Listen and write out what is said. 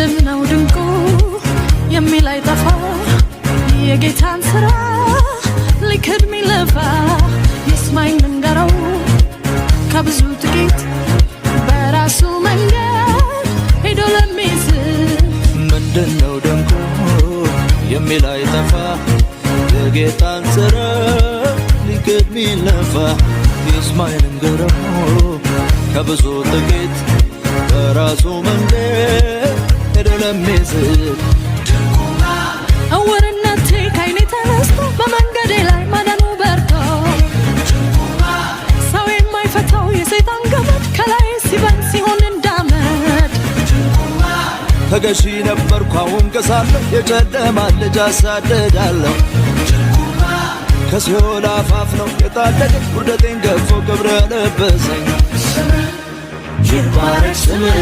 ምንድነው ድንቁ የሚል አይጠፋ የጌታን ስራ ሊክድ ሚለፋ ይስማኝ ልንገረው ከብዙ ጥቂት በራሱ መንገድ ሄዶ ለሚስት ምንድነው ድንቁ የሚል አይጠፋ የጌታን ስራ ሊክድ ሚለፋ ይስማኝ ልንገረው ከብዙ ጥቂት በራሱ መንገድ ሄዶ ለሚስት እውርነቴ ከዓይኔ ተነስቶ በመንገዴ ላይ ማዳኑ በርቶ ሰው የማይፈታው የሰይጣን ገመድ ከላይ ሲበን ሲሆን እንዳመድ ተገዢ ነበርኩ አሁን ከሳለሁ የጨለማ ልጅ አሳድዳለሁ ከሲኦል አፋፍ ነው የታደገኝ ውርደቴን ገፎ ክብር ለበሰኝ ይባረክ ስምህ